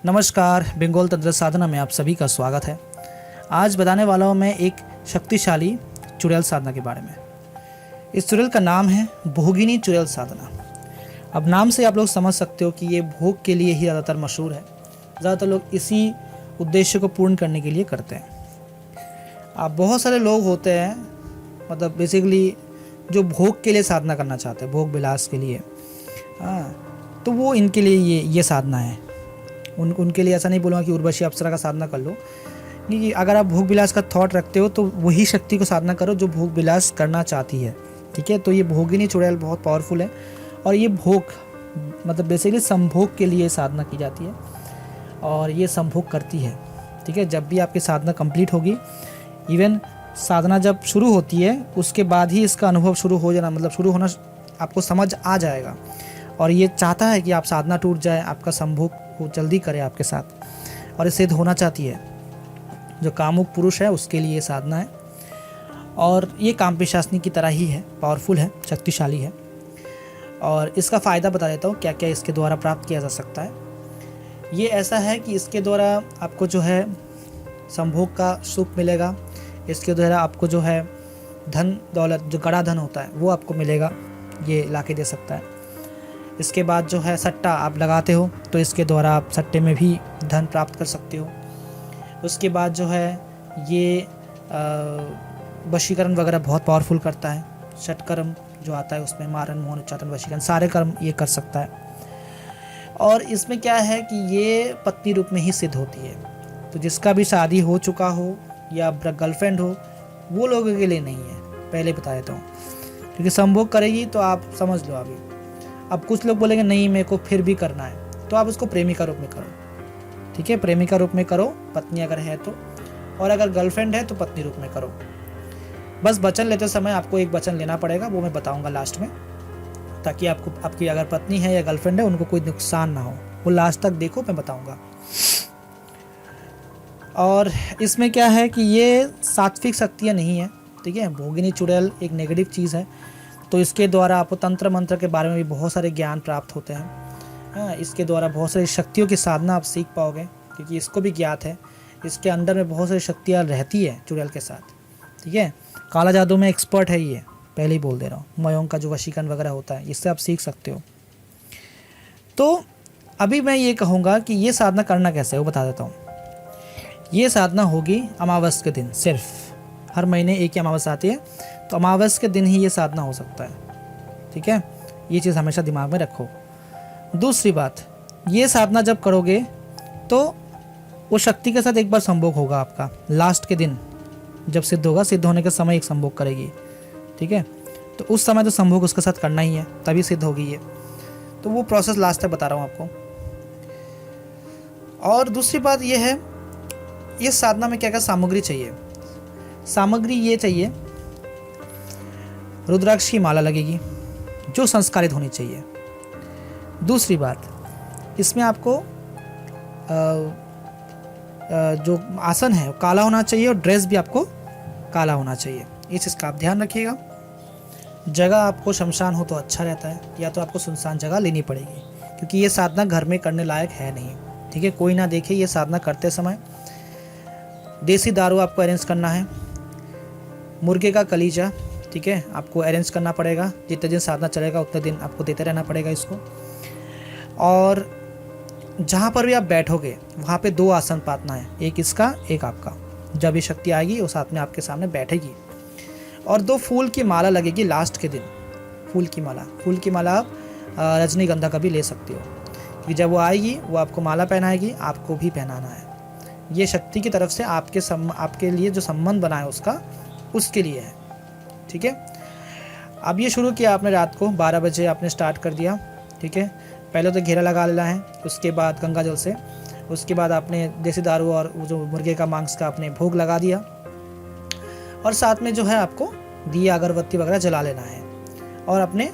नमस्कार, बंगाल तंत्र साधना में आप सभी का स्वागत है। आज बताने वाला हूँ मैं एक शक्तिशाली चुड़ैल साधना के बारे में। इस चुड़ैल का नाम है भोगिनी चुड़ैल साधना। अब नाम से आप लोग समझ सकते हो कि ये भोग के लिए ही ज़्यादातर मशहूर है। ज़्यादातर लोग इसी उद्देश्य को पूर्ण करने के लिए करते हैं। अब बहुत सारे लोग होते हैं, मतलब बेसिकली जो भोग के लिए साधना करना चाहते हैं, भोग विलास के लिए। तो वो इनके लिए ये साधना है। उनके लिए ऐसा नहीं बोलूँगा कि उर्वशी अप्सरा का साधना कर लो, क्योंकि अगर आप भोग विलास का थॉट रखते हो तो वही शक्ति को साधना करो जो भोग विलास करना चाहती है। ठीक है, तो ये भोगिनी चुड़ैल बहुत पावरफुल है और ये भोग मतलब बेसिकली संभोग के लिए साधना की जाती है और ये संभोग करती है। ठीक है, जब भी आपकी साधना कंप्लीट होगी, इवन साधना जब शुरू होती है उसके बाद ही इसका अनुभव शुरू हो जाना, मतलब शुरू होना आपको समझ आ जाएगा। और ये चाहता है कि आप साधना टूट जाए, आपका संभोग वो जल्दी करे आपके साथ, और इसे होना चाहती है। जो कामुक पुरुष है उसके लिए ये साधना है और ये काम पिशाचनी की तरह ही है, पावरफुल है, शक्तिशाली है। और इसका फ़ायदा बता देता हूँ क्या क्या इसके द्वारा प्राप्त किया जा सकता है। ये ऐसा है कि इसके द्वारा आपको जो है संभोग का सुख मिलेगा। इसके द्वारा आपको जो है धन दौलत, जो गड़ा धन होता है वो आपको मिलेगा, ये ला के दे सकता है। इसके बाद जो है सट्टा आप लगाते हो तो इसके द्वारा आप सट्टे में भी धन प्राप्त कर सकते हो। उसके बाद जो है ये वशीकरण वगैरह बहुत पावरफुल करता है। षटकर्म जो आता है उसमें मारन, मोहन, उच्चाटन, वशीकरण सारे कर्म ये कर सकता है। और इसमें क्या है कि ये पत्नी रूप में ही सिद्ध होती है। तो जिसका भी शादी हो चुका हो या गर्लफ्रेंड हो, वो लोगों के लिए नहीं है, पहले बता देता हूँ, क्योंकि संभोग करेगी तो आप समझ लो। अभी अब कुछ लोग बोलेंगे नहीं मेरे को फिर भी करना है, तो आप उसको प्रेमिका रूप में करो। ठीक है, प्रेमिका रूप में करो, पत्नी अगर है तो, और अगर गर्लफ्रेंड है तो पत्नी रूप में करो। बस वचन लेते समय आपको एक वचन लेना पड़ेगा, वो मैं बताऊंगा लास्ट में, ताकि आपको आपकी अगर पत्नी है या गर्लफ्रेंड है उनको कोई नुकसान ना हो। वो लास्ट तक देखो, मैं बताऊंगा। और इसमें क्या है कि ये सात्विक शक्तियाँ नहीं है। ठीक है, भोगिनी चुड़ैल एक नेगेटिव चीज़ है, तो इसके द्वारा आपको तंत्र मंत्र के बारे में भी बहुत सारे ज्ञान प्राप्त होते हैं। हाँ, इसके द्वारा बहुत सारी शक्तियों की साधना आप सीख पाओगे, क्योंकि इसको भी ज्ञात है इसके अंदर में बहुत सारी शक्तियाँ रहती है चुड़ैल के साथ। ठीक है, काला जादू में एक्सपर्ट है ये, पहले ही बोल दे रहा हूँ। मयोंग का जो वशीकरण वगैरह होता है, इससे आप सीख सकते हो। तो अभी मैं ये कहूँगा कि ये साधना करना कैसे है वो बता देता हूँ। ये साधना होगी अमावस के दिन, सिर्फ हर महीने एक ही अमावस आती है, तो अमावस के दिन ही ये साधना हो सकता है। ठीक है, ये चीज़ हमेशा दिमाग में रखो। दूसरी बात, ये साधना जब करोगे तो वो शक्ति के साथ एक बार संभोग होगा आपका। लास्ट के दिन जब सिद्ध होगा, सिद्ध होने के समय एक संभोग करेगी। ठीक है, तो उस समय तो संभोग उसके साथ करना ही है, तभी सिद्ध होगी ये। तो वो प्रोसेस लास्ट तक बता रहा हूँ आपको। और दूसरी बात ये है, ये साधना में क्या क्या सामग्री चाहिए। सामग्री ये चाहिए, रुद्राक्ष की माला लगेगी जो संस्कारित होनी चाहिए। दूसरी बात, इसमें आपको जो आसन है वो काला होना चाहिए और ड्रेस भी आपको काला होना चाहिए। इस चीज़ का आप ध्यान रखिएगा। जगह आपको शमशान हो तो अच्छा रहता है, या तो आपको सुनसान जगह लेनी पड़ेगी, क्योंकि ये साधना घर में करने लायक है नहीं। ठीक है, कोई ना देखे ये साधना करते समय। देसी दारू आपको अरेंज करना है, मुर्गे का कलीजा, ठीक है, आपको अरेंज करना पड़ेगा। जितने दिन साधना चलेगा उतने दिन आपको देते रहना पड़ेगा इसको। और जहाँ पर भी आप बैठोगे वहाँ पे 2 आसन पातना है, एक इसका एक आपका। जब ये शक्ति आएगी वो साथ में आपके सामने बैठेगी। और 2 फूल की माला लगेगी लास्ट के दिन। फूल की माला आप रजनीगंधा का भी ले सकते हो, क्योंकि जब वो आएगी वो आपको माला पहनाएगी, आपको भी पहनाना है। ये शक्ति की तरफ से आपके लिए जो संबंध बना है उसके लिए है। ठीक है, अब ये शुरू किया आपने रात को 12 बजे आपने स्टार्ट कर दिया। ठीक है, पहले तो घेरा लगा लेना है, उसके बाद गंगा जल से, उसके बाद आपने देसी दारू और जो मुर्गे का मांस का आपने भोग लगा दिया, और साथ में जो है आपको दिया अगरबत्ती वगैरह जला लेना है। और अपने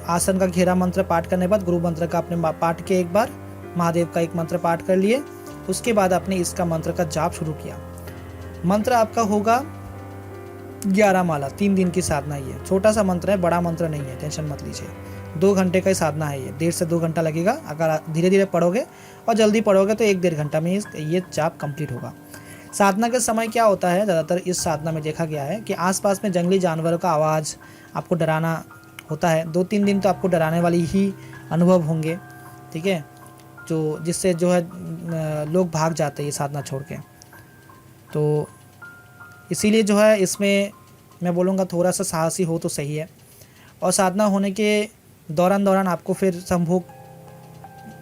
आसन का घेरा मंत्र पाठ करने के बाद गुरु मंत्र का आपने पाठ के एक बार महादेव का एक मंत्र पाठ कर लिए। उसके बाद आपने इसका मंत्र का जाप शुरू किया। मंत्र आपका होगा 11 माला 3 दिन की साधना ही है। छोटा सा मंत्र है, बड़ा मंत्र नहीं है, टेंशन मत लीजिए। 2 घंटे का ही साधना है ये, 1.5 से 2 घंटा लगेगा। अगर धीरे धीरे पढ़ोगे और जल्दी पढ़ोगे तो 1-1.5 घंटा में ये जाप कंप्लीट होगा। साधना के समय क्या होता है, ज़्यादातर इस साधना में देखा गया है कि आसपास में जंगली जानवरों का आवाज़ आपको डराना होता है। 2-3 दिन तो आपको डराने वाली ही अनुभव होंगे, ठीक है, जो जिससे जो है लोग भाग जाते हैं ये साधना छोड़ के। तो इसीलिए जो है इसमें मैं बोलूँगा थोड़ा सा साहसी हो तो सही है। और साधना होने के दौरान आपको फिर संभोग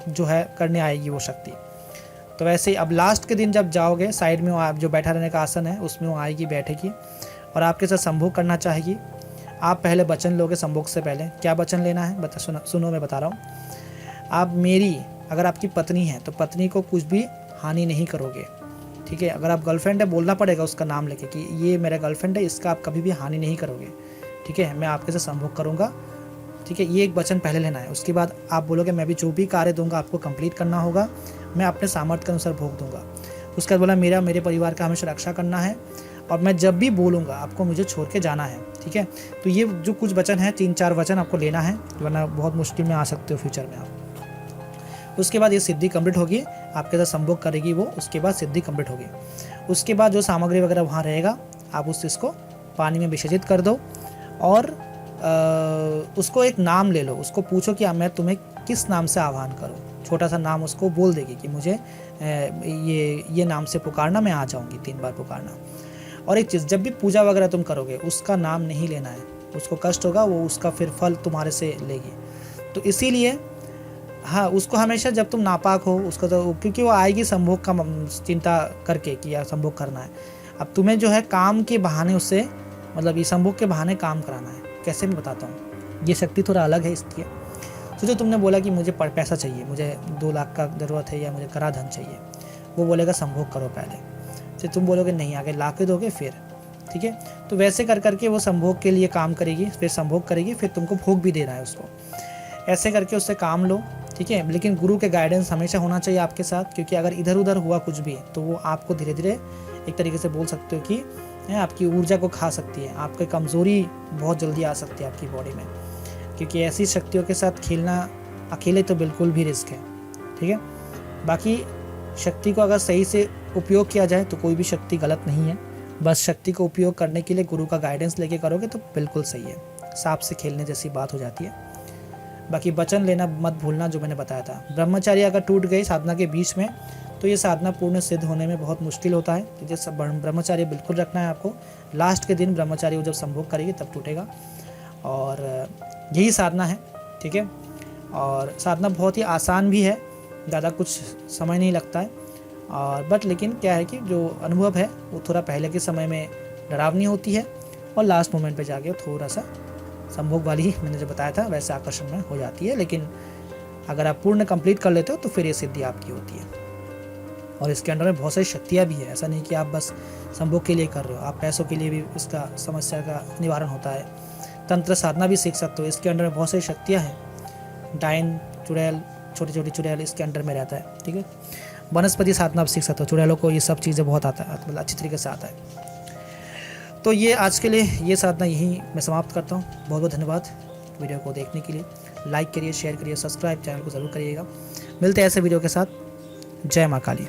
जो है करने आएगी वो शक्ति। तो वैसे अब लास्ट के दिन जब जाओगे, साइड में आप जो बैठा रहने का आसन है उसमें वो आएगी, बैठेगी और आपके साथ संभोग करना चाहेगी। आप पहले वचन लोगे संभोग से पहले। क्या वचन लेना है सुनो मैं बता रहा हूँ। आप मेरी, अगर आपकी पत्नी है तो पत्नी को कुछ भी हानि नहीं करोगे, ठीक है। अगर आप गर्लफ्रेंड है, बोलना पड़ेगा उसका नाम लेके कि ये मेरा गर्लफ्रेंड है, इसका आप कभी भी हानि नहीं करोगे, ठीक है, मैं आपके साथ संभोग करूँगा, ठीक है। ये एक वचन पहले लेना है। उसके बाद आप बोलोगे मैं भी जो भी कार्य दूंगा आपको कंप्लीट करना होगा, मैं अपने सामर्थ्य के अनुसार भोग दूंगा। उसके बाद बोला मेरे परिवार का हमेशा रक्षा करना है और मैं जब भी बोलूँगा आपको मुझे छोड़ के जाना है, ठीक है। तो ये जो कुछ वचन है, 3-4 वचन आपको लेना है, वरना बहुत मुश्किल में आ सकते हो फ्यूचर में आप। उसके बाद ये सिद्धि कंप्लीट होगी, आपके साथ संभोग करेगी वो, उसके बाद सिद्धि कंप्लीट होगी। उसके बाद जो सामग्री वगैरह वहाँ रहेगा आप उस चीज़ को पानी में विसर्जित कर दो और उसको एक नाम ले लो। उसको पूछो कि मैं तुम्हें किस नाम से आह्वान करूँ। छोटा सा नाम उसको बोल देगी कि मुझे ये नाम से पुकारना, मैं आ जाऊँगी, 3 बार पुकारना। और एक चीज़, जब भी पूजा वगैरह तुम करोगे उसका नाम नहीं लेना है, उसको कष्ट होगा, वो उसका फिर फल तुम्हारे से लेगी। तो इसीलिए हाँ, उसको हमेशा जब तुम नापाक हो उसको, तो क्योंकि वो आएगी संभोग का चिंता करके कि यार संभोग करना है। अब तुम्हें जो है काम के बहाने उससे, मतलब ये संभोग के बहाने काम कराना है। कैसे मैं बताता हूँ, ये शक्ति थोड़ा अलग है इसलिए। तो जो तुमने बोला कि मुझे पैसा चाहिए, मुझे 2 लाख का ज़रूरत है या मुझे कराधन चाहिए, वो बोलेगा संभोग करो पहले। फिर तुम बोलोगे नहीं, आगे ला के दोगे फिर, ठीक है। तो वैसे कर करके वो संभोग के लिए काम करेगी, फिर संभोग करेगी, फिर तुमको भोग भी देना है उसको। ऐसे करके उससे काम लो, ठीक है। लेकिन गुरु के गाइडेंस हमेशा होना चाहिए आपके साथ, क्योंकि अगर इधर उधर हुआ कुछ भी तो वो आपको धीरे धीरे एक तरीके से बोल सकते हो कि आपकी ऊर्जा को खा सकती है, आपकी कमज़ोरी बहुत जल्दी आ सकती है आपकी बॉडी में। क्योंकि ऐसी शक्तियों के साथ खेलना अकेले तो बिल्कुल भी रिस्क है, ठीक है। बाकी शक्ति को अगर सही से उपयोग किया जाए तो कोई भी शक्ति गलत नहीं है। बस शक्ति को उपयोग करने के लिए गुरु का गाइडेंस लेके करोगे तो बिल्कुल सही है। सांप से खेलने जैसी बात हो जाती है। बाकी वचन लेना मत भूलना, जो मैंने बताया था। ब्रह्मचारी अगर टूट गई साधना के बीच में तो ये साधना पूर्ण सिद्ध होने में बहुत मुश्किल होता है। तो जैसे ब्रह्मचारी बिल्कुल रखना है आपको। लास्ट के दिन ब्रह्मचारी वो जब संभोग करेगी तब टूटेगा। और यही साधना है, ठीक है। और साधना बहुत ही आसान भी है, ज़्यादा कुछ समय नहीं लगता है। और बट लेकिन क्या है कि जो अनुभव है वो थोड़ा पहले के समय में डरावनी होती है और लास्ट मोमेंट पे जाके थोड़ा सा संभोग वाली ही मैंने जो बताया था वैसे आकर्षण में हो जाती है। लेकिन अगर आप पूर्ण कंप्लीट कर लेते हो तो फिर ये सिद्धि आपकी होती है। और इसके अंदर में बहुत सारी शक्तियाँ भी है। ऐसा नहीं कि आप बस संभोग के लिए कर रहे हो, आप पैसों के लिए भी इसका समस्या का निवारण होता है। तंत्र साधना भी सीख सकते हो, इसके अंदर में बहुत सारी शक्तियाँ हैं। डायन, चुड़ैल, छोटी छोटी चुड़ैल इसके अंडर में रहता है, ठीक है। वनस्पति साधना आप सीख सकते हो, चुड़ैलों को ये सब चीज़ें बहुत आता है, मतलब अच्छी तरीके से आता है। तो ये आज के लिए ये साधना यहीं मैं समाप्त करता हूँ। बहुत बहुत धन्यवाद वीडियो को देखने के लिए। लाइक करिए, शेयर करिए, सब्सक्राइब चैनल को ज़रूर करिएगा। मिलते हैं ऐसे वीडियो के साथ। जय माँ काली।